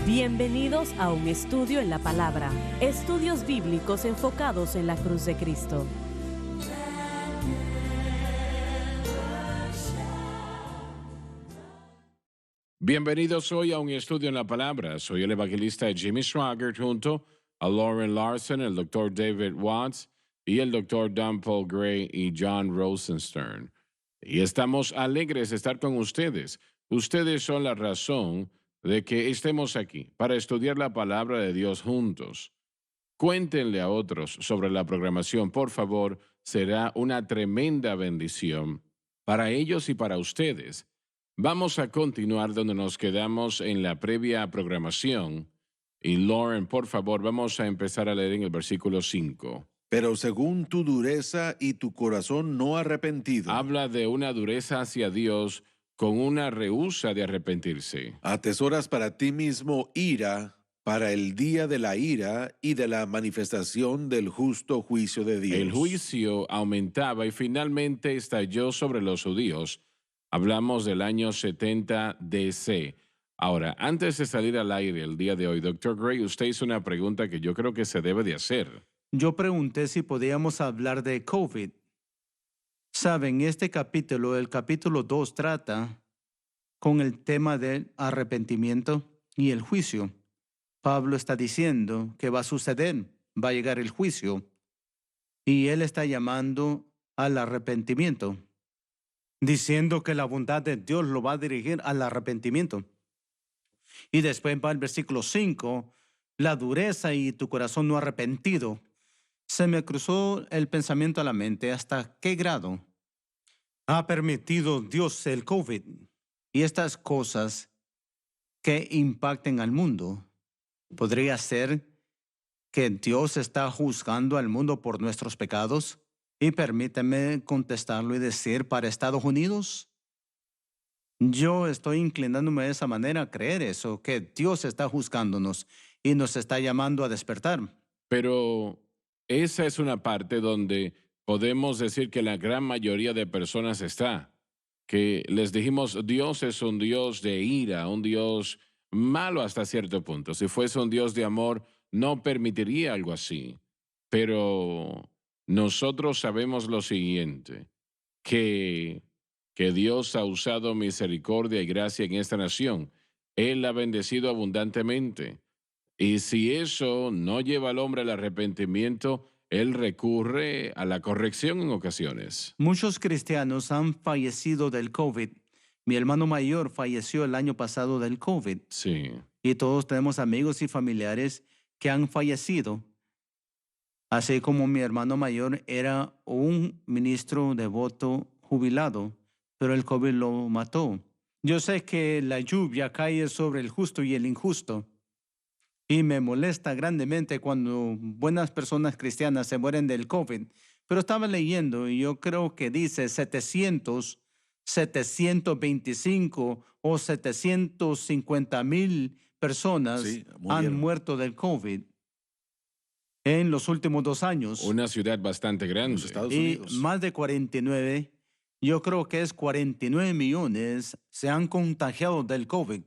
Bienvenidos a un estudio en la palabra, estudios bíblicos enfocados en la cruz de Cristo. Bienvenidos hoy a un estudio en la palabra. Soy el evangelista Jimmy Swaggart junto a Lauren Larson, el Dr. David Watts y el Dr. Dan Paul Gray y John Rosenstern. Y estamos alegres de estar con ustedes. Ustedes son la razón de que estemos aquí para estudiar la palabra de Dios juntos. Cuéntenle a otros sobre la programación, por favor. Será una tremenda bendición para ellos y para ustedes. Vamos a continuar donde nos quedamos en la previa programación. Y Lauren, por favor, vamos a empezar a leer en el versículo 5. Pero según tu dureza y tu corazón no arrepentido, Habla de una dureza hacia Dios con una rehúsa de arrepentirse. atesoras para ti mismo ira para el día de la ira y de la manifestación del justo juicio de Dios. El juicio aumentaba y finalmente estalló sobre los judíos. Hablamos del año 70 DC. Ahora, antes de salir al aire el día de hoy, Dr. Gray, usted hizo una pregunta que yo creo que se debe de hacer. Yo pregunté si podíamos hablar de COVID. Saben, este capítulo, el capítulo 2, trata con el tema del arrepentimiento y el juicio. Pablo está diciendo que va a suceder, va a llegar el juicio, y él está llamando al arrepentimiento, diciendo que la bondad de Dios lo va a dirigir al arrepentimiento. Y después va el versículo 5, la dureza y tu corazón no arrepentido. Se me cruzó el pensamiento a la mente, ¿hasta qué grado ha permitido Dios el COVID y estas cosas que impacten al mundo? ¿Podría ser que Dios está juzgando al mundo por nuestros pecados? Y permíteme contestarlo y decir, para Estados Unidos, yo estoy inclinándome de esa manera a creer eso, que Dios está juzgándonos y nos está llamando a despertar. Pero esa es una parte donde podemos decir que la gran mayoría de personas está. Que les dijimos, Dios es un Dios de ira, un Dios malo hasta cierto punto. Si fuese un Dios de amor, no permitiría algo así. Pero nosotros sabemos lo siguiente, que Dios ha usado misericordia y gracia en esta nación. Él ha bendecido abundantemente. Y si eso no lleva al hombre al arrepentimiento, él recurre a la corrección en ocasiones. Muchos cristianos han fallecido del COVID. Mi hermano mayor falleció el año pasado del COVID. Sí. Y todos tenemos amigos y familiares que han fallecido. Así como mi hermano mayor era un ministro devoto jubilado, pero el COVID lo mató. Yo sé que la lluvia cae sobre el justo y el injusto. Y me molesta grandemente cuando buenas personas cristianas se mueren del COVID. Pero estaba leyendo y yo creo que dice 725 o 750,000 personas Sí, han murieron. muerto del COVID en los últimos 2 años. Una ciudad bastante En grande. los Estados Y Unidos. más de 49, yo creo que es 49 millones se han contagiado del COVID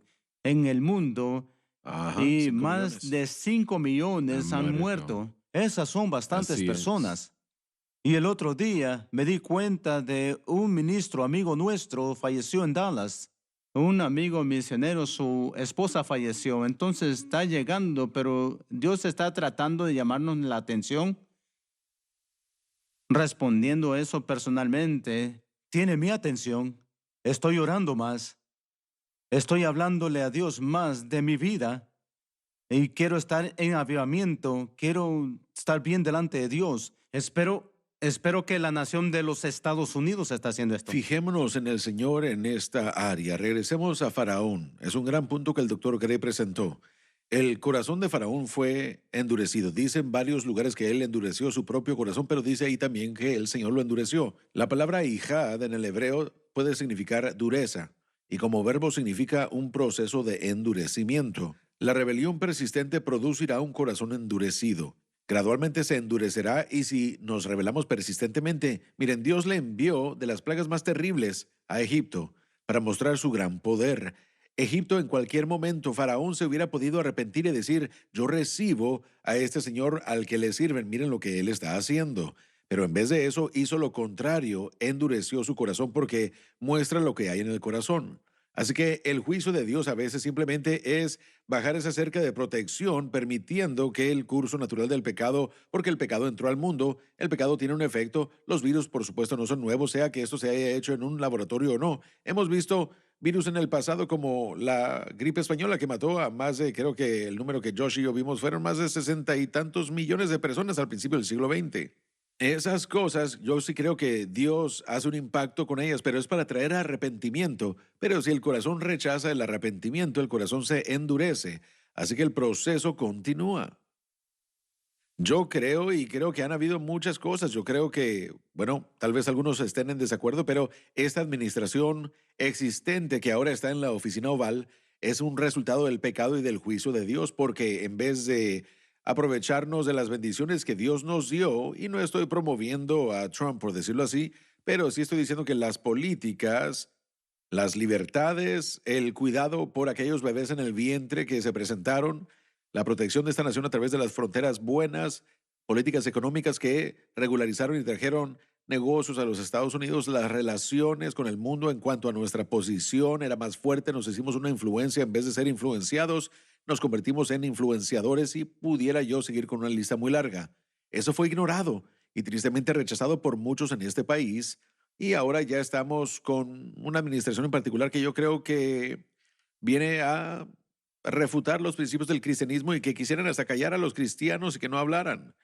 en el mundo. Ajá, Y 5 más millones. de 5 millones Han han muerto. muerto. Esas son bastantes Así es. personas. Y el otro día me di cuenta de un ministro amigo nuestro falleció en Dallas. Un amigo misionero, su esposa falleció. Entonces está llegando, pero Dios está tratando de llamarnos la atención. Respondiendo eso personalmente, tiene mi atención. Estoy orando más. Estoy hablándole a Dios más de mi vida. Y quiero estar en avivamiento. Quiero estar bien delante de Dios. Espero que la nación de los Estados Unidos está haciendo esto. Fijémonos en el Señor en esta área. Regresemos a Faraón. Es un gran punto que el doctor Gray presentó. El corazón de Faraón fue endurecido. Dice en varios lugares que él endureció su propio corazón, pero dice ahí también que el Señor lo endureció. La palabra ijad en el hebreo puede significar dureza y como verbo significa un proceso de endurecimiento. La rebelión persistente producirá un corazón endurecido. Gradualmente se endurecerá y si nos rebelamos persistentemente, miren, Dios le envió de las plagas más terribles a Egipto para mostrar su gran poder. Egipto en cualquier momento, Faraón se hubiera podido arrepentir y decir, yo recibo a este señor al que le sirven, miren lo que él está haciendo. Pero en vez de eso hizo lo contrario, endureció su corazón porque muestra lo que hay en el corazón. Así que el juicio de Dios a veces simplemente es bajar esa cerca de protección, permitiendo que el curso natural del pecado, porque el pecado entró al mundo, el pecado tiene un efecto, los virus por supuesto no son nuevos, sea que esto se haya hecho en un laboratorio o no. Hemos visto virus en el pasado como la gripe española que mató a más de, creo que el número que Josh y yo vimos fueron más de 60 y tantos millones de personas al principio del siglo XX. Esas cosas, yo sí creo que Dios hace un impacto con ellas, pero es para traer arrepentimiento. Pero si el corazón rechaza el arrepentimiento, el corazón se endurece. Así que el proceso continúa. Yo creo y creo que han habido muchas cosas. Yo creo que, bueno, tal vez algunos estén en desacuerdo, pero esta administración existente que ahora está en la oficina oval es un resultado del pecado y del juicio de Dios, porque en vez de aprovecharnos de las bendiciones que Dios nos dio, y no estoy promoviendo a Trump por decirlo así, pero sí estoy diciendo que las políticas, las libertades, el cuidado por aquellos bebés en el vientre que se presentaron, la protección de esta nación a través de las fronteras buenas, políticas económicas que regularizaron y trajeron negocios a los Estados Unidos, las relaciones con el mundo en cuanto a nuestra posición era más fuerte, nos hicimos una influencia en vez de ser influenciados, nos convertimos en influenciadores y pudiera yo seguir con una lista muy larga. Eso fue ignorado y tristemente rechazado por muchos en este país y ahora ya estamos con una administración en particular que yo creo que viene a refutar los principios del cristianismo y que quisieran hasta callar a los cristianos y que no hablaran,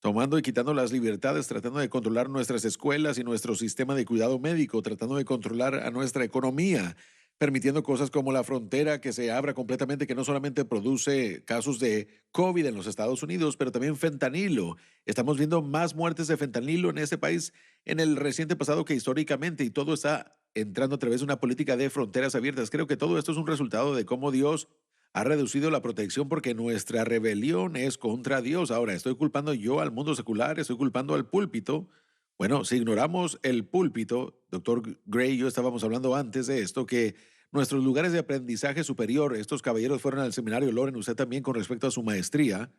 tomando y quitando las libertades, tratando de controlar nuestras escuelas y nuestro sistema de cuidado médico, tratando de controlar a nuestra economía, permitiendo cosas como la frontera que se abra completamente, que no solamente produce casos de COVID en los Estados Unidos, pero también fentanilo. Estamos viendo más muertes de fentanilo en este país en el reciente pasado que históricamente, y todo está entrando a través de una política de fronteras abiertas. Creo que todo esto es un resultado de cómo Dios ha reducido la protección porque nuestra rebelión es contra Dios. Ahora, ¿estoy culpando yo al mundo secular? ¿Estoy culpando al púlpito? Bueno, si ignoramos el púlpito, doctor Gray y yo estábamos hablando antes de esto, que nuestros lugares de aprendizaje superior, estos caballeros fueron al seminario Loren, usted también con respecto a su maestría,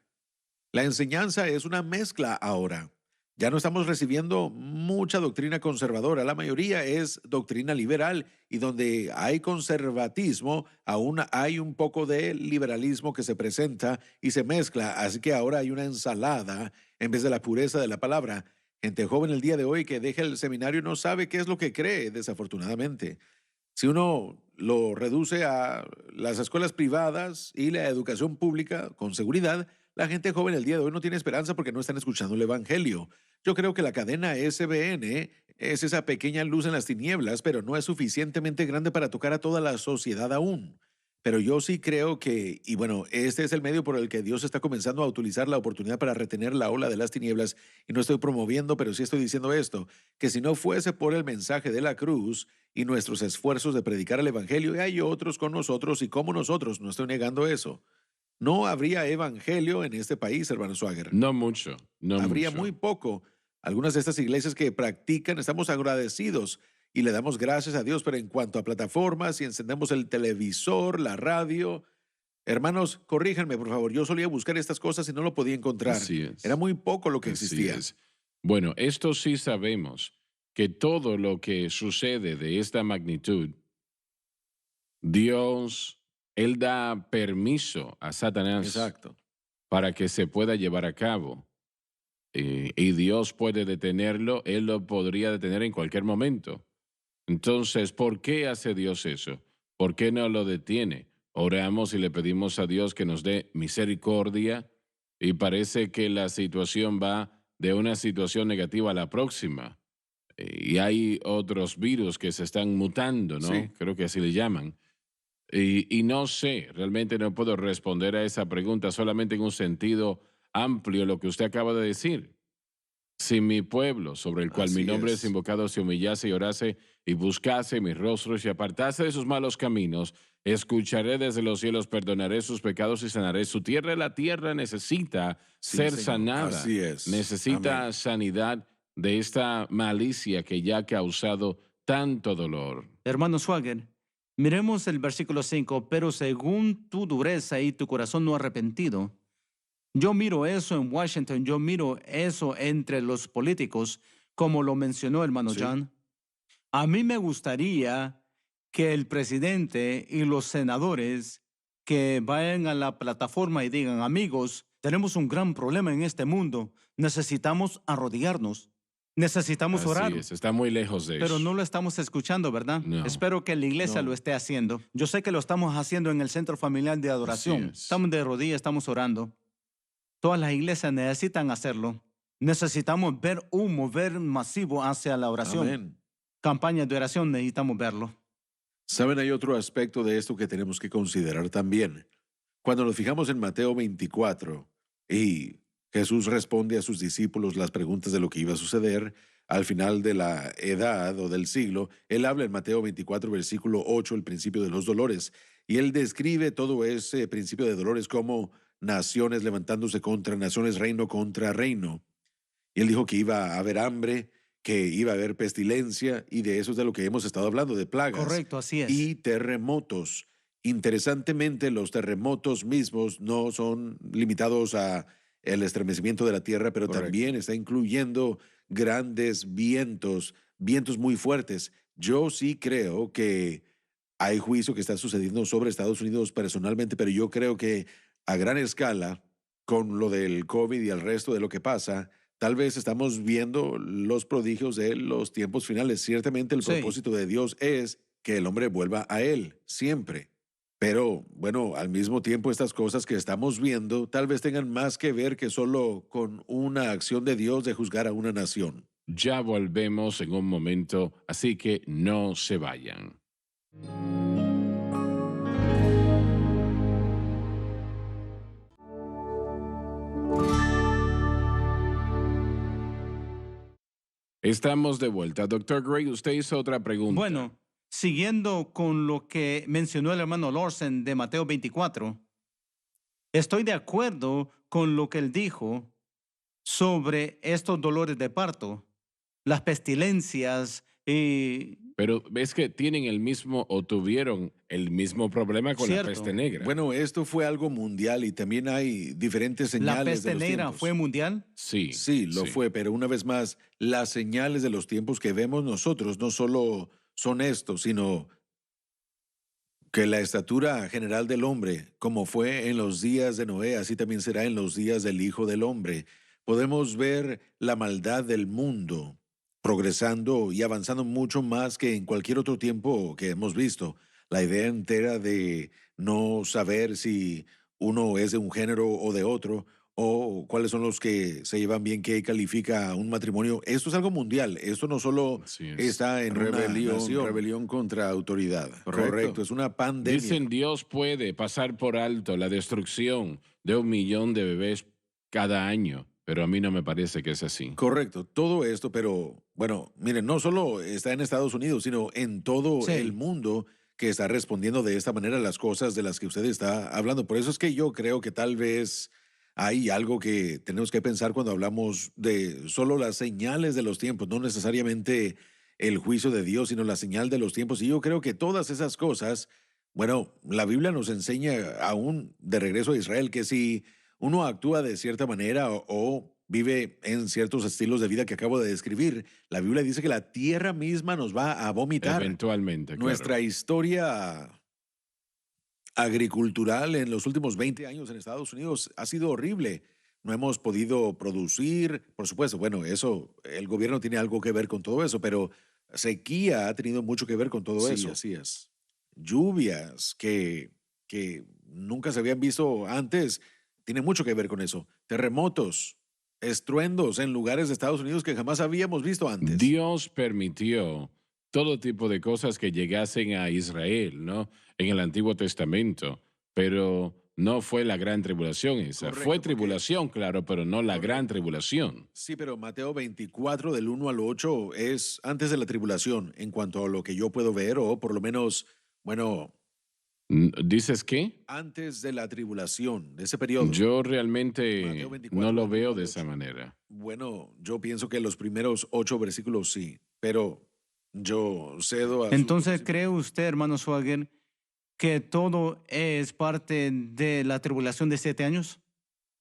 la enseñanza es una mezcla ahora. Ya no estamos recibiendo mucha doctrina conservadora, la mayoría es doctrina liberal y donde hay conservatismo, aún hay un poco de liberalismo que se presenta y se mezcla, así que ahora hay una ensalada en vez de la pureza de la palabra. Gente joven el día de hoy que deja el seminario y no sabe qué es lo que cree, desafortunadamente. Si uno lo reduce a las escuelas privadas y la educación pública, con seguridad, la gente joven el día de hoy no tiene esperanza porque no están escuchando el Evangelio. Yo creo que la cadena SBN es esa pequeña luz en las tinieblas, pero no es suficientemente grande para tocar a toda la sociedad aún. Pero yo sí creo que, y bueno, este es el medio por el que Dios está comenzando a utilizar la oportunidad para retener la ola de las tinieblas. Y no estoy promoviendo, pero sí estoy diciendo esto, que si no fuese por el mensaje de la cruz y nuestros esfuerzos de predicar el Evangelio, y hay otros con nosotros y como nosotros, no estoy negando eso, no habría Evangelio en este país, hermano Swagger. No mucho, no Habría mucho. muy poco. Algunas de estas iglesias que practican, estamos agradecidos y le damos gracias a Dios, pero en cuanto a plataformas, si encendemos el televisor, la radio, hermanos, corríjanme, por favor, yo solía buscar estas cosas y no lo podía encontrar. Así es. Era muy poco lo que Así existía. es. Bueno, esto sí sabemos, que todo lo que sucede de esta magnitud, Dios, Él da permiso a Satanás Exacto. para que se pueda llevar a cabo. Y Dios puede detenerlo, Él lo podría detener en cualquier momento. Entonces, ¿por qué hace Dios eso? ¿Por qué no lo detiene? Oramos y le pedimos a Dios que nos dé misericordia y parece que la situación va de una situación negativa a la próxima. Y hay otros virus que se están mutando, ¿no? Sí. Creo que así le llaman. Y no sé, realmente no puedo responder a esa pregunta solamente en un sentido amplio lo que usted acaba de decir. Si mi pueblo, sobre el cual mi Así nombre es. es invocado, se humillase y orase y buscase mis rostros y apartase de sus malos caminos, escucharé desde los cielos, perdonaré sus pecados y sanaré su tierra. La tierra necesita Sí, ser Señor. sanada. Así es. Necesita Amén. sanidad de esta malicia que ya ha causado tanto dolor. Hermano Swagger, Miremos el versículo 5. Pero según tu dureza y tu corazón no arrepentido. Yo miro eso en Washington, yo miro eso entre los políticos, como lo mencionó hermano Sí. John. A mí me gustaría que el presidente y los senadores que vayan a la plataforma y digan, amigos, tenemos un gran problema en este mundo, necesitamos arrodillarnos, necesitamos orar. Así es, está muy lejos de Pero eso. no lo estamos escuchando, ¿verdad? No. Espero que la iglesia No. lo esté haciendo. Yo sé que lo estamos haciendo en el Centro Familiar de Adoración. es. Estamos de rodillas, estamos orando. Todas las iglesias necesitan hacerlo. Necesitamos ver un mover masivo hacia la oración. Amén. Campañas de oración necesitamos verlo. Saben, hay otro aspecto de esto que tenemos que considerar también. Cuando nos fijamos en Mateo 24 y Jesús responde a sus discípulos las preguntas de lo que iba a suceder al final de la edad o del siglo, él habla en Mateo 24, versículo 8, el principio de los dolores, y él describe todo ese principio de dolores como naciones levantándose contra naciones, reino contra reino. Y él dijo que iba a haber hambre, que iba a haber pestilencia, y de eso es de lo que hemos estado hablando, de plagas. Correcto, así es. Y terremotos. Interesantemente, los terremotos mismos no son limitados a el estremecimiento de la tierra, pero Correcto. también está incluyendo grandes vientos, vientos muy fuertes. Yo sí creo que hay juicio que está sucediendo sobre Estados Unidos personalmente, pero yo creo que a gran escala, con lo del COVID y el resto de lo que pasa, tal vez estamos viendo los prodigios de los tiempos finales. Ciertamente el Sí. propósito de Dios es que el hombre vuelva a Él, siempre. Pero, bueno, al mismo tiempo estas cosas que estamos viendo tal vez tengan más que ver que solo con una acción de Dios de juzgar a una nación. Ya volvemos en un momento, así que no se vayan. Estamos de vuelta. Doctor Gray, usted hizo otra pregunta. Bueno, siguiendo con lo que mencionó el hermano Lawson de Mateo 24, estoy de acuerdo con lo que él dijo sobre estos dolores de parto, las pestilencias y... Pero es que tienen el mismo o tuvieron el mismo problema con Cierto. la peste negra. Bueno, esto fue algo mundial y también hay diferentes señales ¿La de peste los negra tiempos. fue mundial? sí. Sí, lo fue, pero una vez más, las señales de los tiempos que vemos nosotros no solo son estos, sino que la estatura general del hombre, como fue en los días de Noé, así también será en los días del Hijo del Hombre. Podemos ver la maldad del mundo progresando y avanzando mucho más que en cualquier otro tiempo que hemos visto. La idea entera de no saber si uno es de un género o de otro, o cuáles son los que se llevan bien, qué califica un matrimonio. Esto es algo mundial. Esto no solo Así es. está en Rebelión. rebelión contra autoridad. Correcto. Correcto, es una pandemia. Dicen Dios puede pasar por alto la destrucción de 1 millón de bebés cada año, pero a mí no me parece que es así. Correcto, todo esto, pero bueno, miren, no solo está en Estados Unidos, sino en todo Sí. el mundo que está respondiendo de esta manera a las cosas de las que usted está hablando. Por eso es que yo creo que tal vez hay algo que tenemos que pensar cuando hablamos de solo las señales de los tiempos, no necesariamente el juicio de Dios, sino la señal de los tiempos. Y yo creo que todas esas cosas, bueno, la Biblia nos enseña aún de regreso a Israel que si uno actúa de cierta manera o vive en ciertos estilos de vida que acabo de describir, la Biblia dice que la tierra misma nos va a vomitar. Eventualmente, Nuestra claro. historia agricultural en los últimos 20 años en Estados Unidos ha sido horrible. No hemos podido producir, por supuesto, bueno, eso, el gobierno tiene algo que ver con todo eso, pero sequía ha tenido mucho que ver con todo Sí, eso. así es. Lluvias que nunca se habían visto antes, tiene mucho que ver con eso. Terremotos, estruendos en lugares de Estados Unidos que jamás habíamos visto antes. Dios permitió todo tipo de cosas que llegasen a Israel, ¿no? En el Antiguo Testamento, pero no fue la gran tribulación esa. Correcto, Fue porque- tribulación, claro, pero no la gran Correcto. tribulación. Sí, pero Mateo 24 del 1 al 8 es antes de la tribulación en cuanto a lo que yo puedo ver, o por lo menos, bueno, ¿Dices qué? antes de la tribulación, de ese periodo. Yo realmente Mateo 24, no lo del veo 1 al de esa 8. manera. Bueno, yo pienso que los primeros 8 versículos sí, pero Yo cedo a su Entonces, conocimiento. ¿cree usted, hermano Swagger, que todo es parte de la tribulación de 7 años?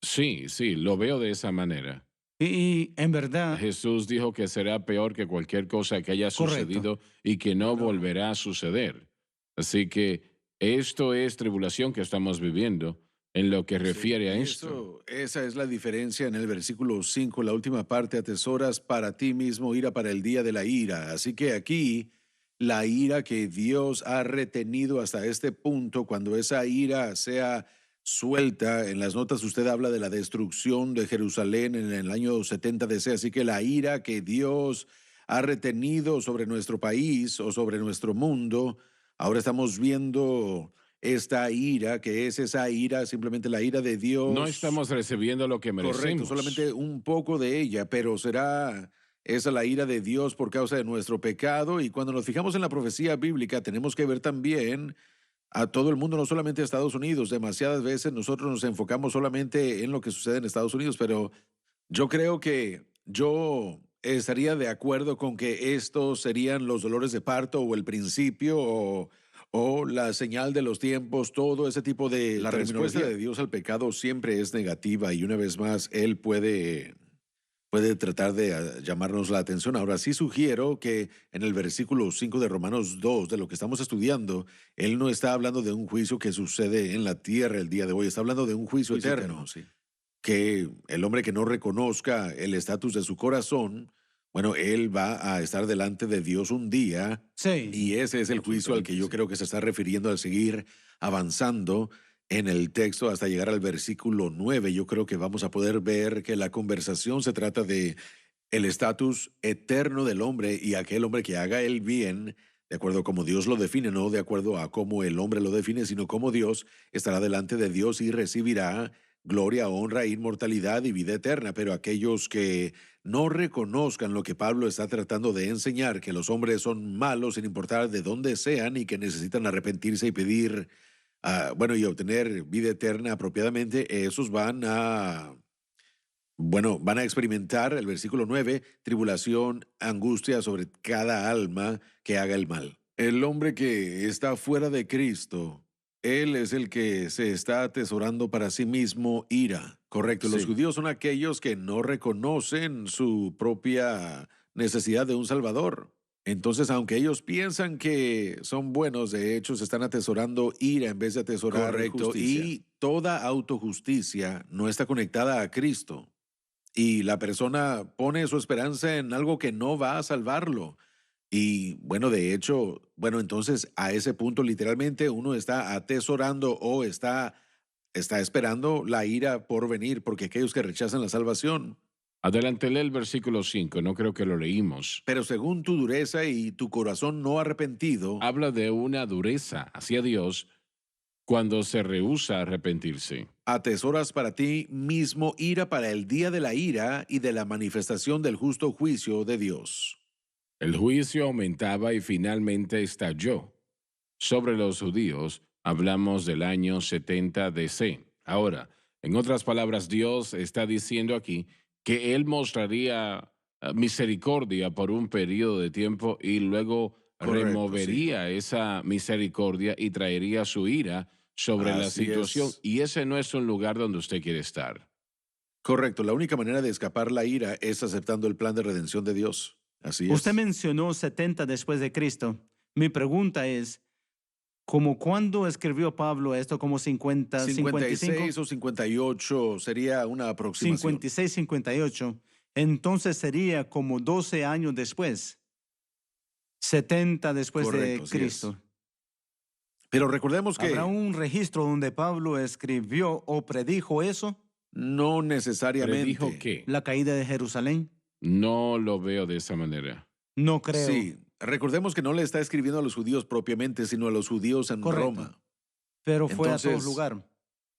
Sí, sí, lo veo de esa manera. Y en verdad, Jesús dijo que será peor que cualquier cosa que haya correcto. sucedido y que no Bueno, volverá a suceder. Así que esto es tribulación que estamos viviendo en lo que sí, refiere a y esto. esa es la diferencia en el versículo 5, la última parte, atesoras para ti mismo ira para el día de la ira. Así que aquí la ira que Dios ha retenido hasta este punto, cuando esa ira sea suelta, en las notas usted habla de la destrucción de Jerusalén en el año 70 DC, así que la ira que Dios ha retenido sobre nuestro país o sobre nuestro mundo, ahora estamos viendo esta ira, que es esa ira, simplemente la ira de No Dios. estamos recibiendo lo que Correcto, merecemos. solamente un poco de ella, pero será esa la ira de Dios por causa de nuestro pecado. Y cuando nos fijamos en la profecía bíblica, tenemos que ver también a todo el mundo, no solamente a Estados Unidos. Demasiadas veces nosotros nos enfocamos solamente en lo que sucede en Estados Unidos, pero yo creo que yo estaría de acuerdo con que estos serían los dolores de parto o el principio o la señal de los tiempos, todo ese tipo de la respuesta de Dios al pecado siempre es negativa y una vez más Él puede tratar de llamarnos la atención. Ahora sí sugiero que en el versículo 5 de Romanos 2, de lo que estamos estudiando, Él no está hablando de un juicio que sucede en la tierra el día de hoy, está hablando de un juicio eterno, sí, que el hombre que no reconozca el estatus de su corazón, bueno, él va a estar delante de Dios un día Sí, y ese es el juicio al que yo creo que se está refiriendo al seguir avanzando en el texto hasta llegar al versículo 9. Yo creo que vamos a poder ver que la conversación se trata de el estatus eterno del hombre y aquel hombre que haga el bien, de acuerdo a como Dios lo define, no de acuerdo a cómo el hombre lo define, sino como Dios estará delante de Dios y recibirá gloria, honra, inmortalidad y vida eterna. Pero aquellos que no reconozcan lo que Pablo está tratando de enseñar, que los hombres son malos sin importar de dónde sean y que necesitan arrepentirse y pedir, bueno, y obtener vida eterna apropiadamente, esos van a experimentar, el versículo 9, tribulación, angustia sobre cada alma que haga el mal. El hombre que está fuera de Cristo, él es el que se está atesorando para sí mismo ira. Correcto. Los Sí. judíos son aquellos que no reconocen su propia necesidad de un Salvador. Entonces, aunque ellos piensan que son buenos, de hecho, se están atesorando ira en vez de atesorar Correcto, justicia. Y toda autojusticia no está conectada a Cristo y la persona pone su esperanza en algo que no va a salvarlo. Y bueno, de hecho, bueno, entonces a ese punto literalmente uno está atesorando o está esperando la ira por venir, porque aquellos que rechazan la salvación. Adelante, lee el versículo 5. No creo que lo leímos. Pero según tu dureza y tu corazón no arrepentido, Habla de una dureza hacia Dios cuando se rehúsa a arrepentirse. atesoras para ti mismo ira para el día de la ira y de la manifestación del justo juicio de Dios. El juicio aumentaba y finalmente estalló. Sobre los judíos, hablamos del año 70 DC. Ahora, en otras palabras, Dios está diciendo aquí que Él mostraría misericordia por un periodo de tiempo y luego Correcto, removería esa misericordia y traería su ira sobre la Así situación. es. Y ese no es un lugar donde usted quiere estar. Correcto, la única manera de escapar la ira es aceptando el plan de redención de Dios. Así usted es. mencionó 70 después de Cristo. Mi pregunta es, ¿cómo cuándo escribió Pablo esto? ¿Como 50, 55? 56 o 58 sería una aproximación. 56, 58. Entonces sería como 12 años después. 70 después Correcto, de así es. Cristo. Pero recordemos que ¿Habrá un registro donde Pablo escribió o predijo eso? no ¿Pero necesariamente. dijo qué? ¿La caída de Jerusalén? No lo veo de esa manera. No creo. Sí, recordemos que no le está escribiendo a los judíos propiamente, sino a los judíos en Correcto. Roma. Pero fue a todo Entonces, lugar.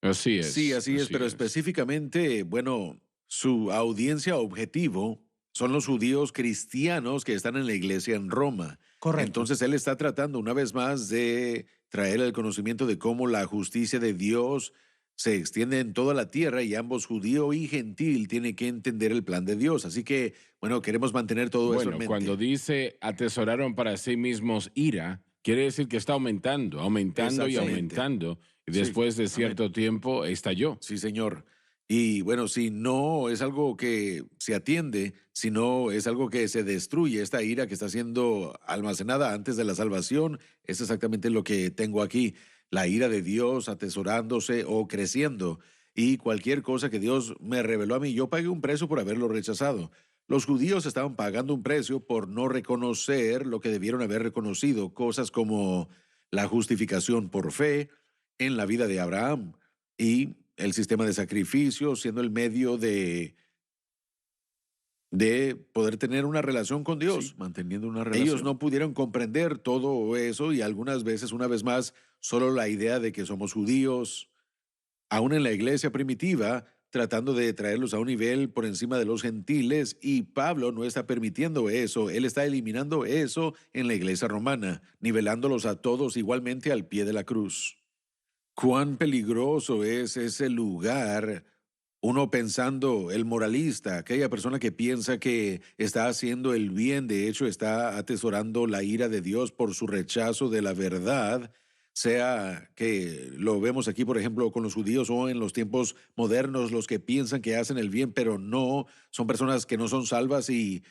Así es. Sí, así es, pero específicamente, bueno, su audiencia objetivo son los judíos cristianos que están en la iglesia en Roma. Correcto. Entonces él está tratando una vez más de traer el conocimiento de cómo la justicia de Dios se extiende en toda la tierra y ambos judío y gentil tienen que entender el plan de Dios. Así que, bueno, queremos mantener todo eso en Bueno, mente. cuando dice atesoraron para sí mismos ira, quiere decir que está aumentando, aumentando y Exactamente. aumentando. Y Sí, después de amén. cierto tiempo estalló. Sí, señor. Y bueno, si no es algo que se atiende, si no es algo que se destruye, esta ira que está siendo almacenada antes de la salvación, es exactamente lo que tengo aquí. La ira de Dios atesorándose o creciendo. Y cualquier cosa que Dios me reveló a mí, yo pagué un precio por haberlo rechazado. Los judíos estaban pagando un precio por no reconocer lo que debieron haber reconocido, cosas como la justificación por fe en la vida de Abraham y el sistema de sacrificio siendo el medio de poder tener una relación con Dios. Sí, manteniendo una relación. Ellos no pudieron comprender todo eso y algunas veces, una vez más, solo la idea de que somos judíos, aún en la iglesia primitiva, tratando de traerlos a un nivel por encima de los gentiles, y Pablo no está permitiendo eso, él está eliminando eso en la iglesia romana, nivelándolos a todos igualmente al pie de la cruz. Cuán peligroso es ese lugar, uno pensando, el moralista, aquella persona que piensa que está haciendo el bien, de hecho está atesorando la ira de Dios por su rechazo de la verdad, sea que lo vemos aquí, por ejemplo, con los judíos o en los tiempos modernos, los que piensan que hacen el bien, pero no, son personas que no son salvas y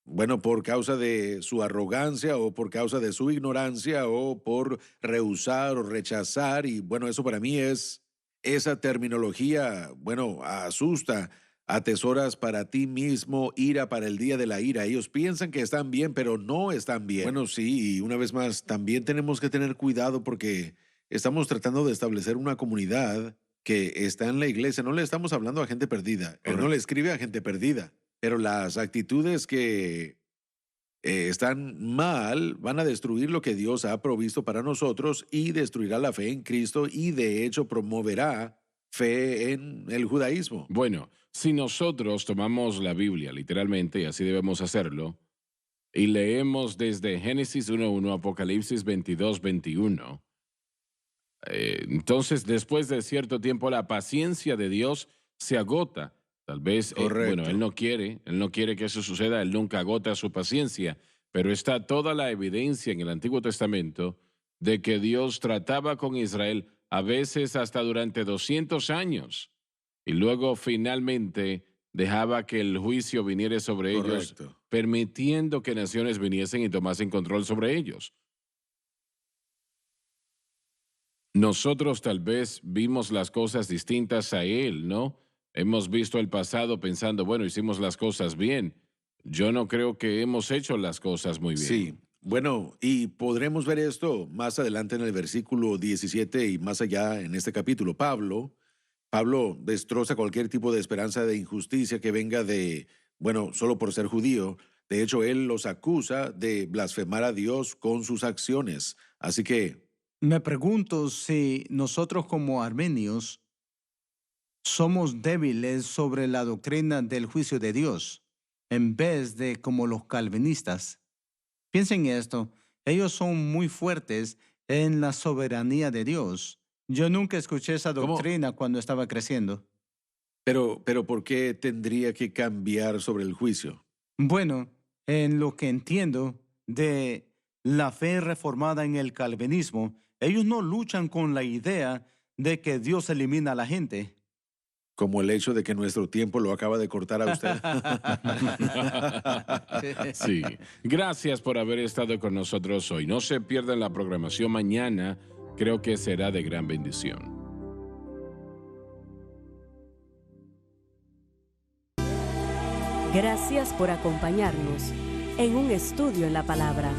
bueno, por causa de su arrogancia o por causa de su ignorancia o por rehusar o rechazar. Y bueno, eso para mí es esa terminología, bueno, asusta. Atesoras para ti mismo ira para el día de la ira. Ellos piensan que están bien, pero no están bien. Bueno, sí, y una vez más, también tenemos que tener cuidado porque estamos tratando de establecer una comunidad que está en la iglesia. No le estamos hablando a gente perdida. Él no le escribe a gente perdida. Pero las actitudes que están mal van a destruir lo que Dios ha provisto para nosotros y destruirá la fe en Cristo y de hecho promoverá fe en el judaísmo. Bueno, si nosotros tomamos la Biblia literalmente, y así debemos hacerlo, y leemos desde Génesis 1:1, Apocalipsis 22:21, entonces después de cierto tiempo la paciencia de Dios se agota. Tal vez, bueno, Correcto. él no quiere que eso suceda, él nunca agota su paciencia, pero está toda la evidencia en el Antiguo Testamento de que Dios trataba con Israel a veces hasta durante 200 años y luego finalmente dejaba que el juicio viniera sobre ellos, Correcto. permitiendo que naciones viniesen y tomasen control sobre ellos. Nosotros tal vez vimos las cosas distintas a él, ¿no? Hemos visto el pasado pensando, bueno, hicimos las cosas bien. Yo no creo que hemos hecho las cosas muy bien. Sí, bueno, y podremos ver esto más adelante en el versículo 17 y más allá en este capítulo. Pablo destroza cualquier tipo de esperanza de injusticia que venga de, bueno, solo por ser judío. De hecho, él los acusa de blasfemar a Dios con sus acciones. Así que, Me pregunto si nosotros como armenios somos débiles sobre la doctrina del juicio de Dios, en vez de como los calvinistas. Piensen esto, ellos son muy fuertes en la soberanía de Dios. Yo nunca escuché esa ¿cómo? doctrina cuando estaba creciendo. Pero ¿por qué tendría que cambiar sobre el juicio? Bueno, en lo que entiendo de la fe reformada en el calvinismo, ellos no luchan con la idea de que Dios elimina a la gente. Como el hecho de que nuestro tiempo lo acaba de cortar a usted. Sí, gracias por haber estado con nosotros hoy. No se pierdan la programación mañana, creo que será de gran bendición. Gracias por acompañarnos en un estudio en la palabra.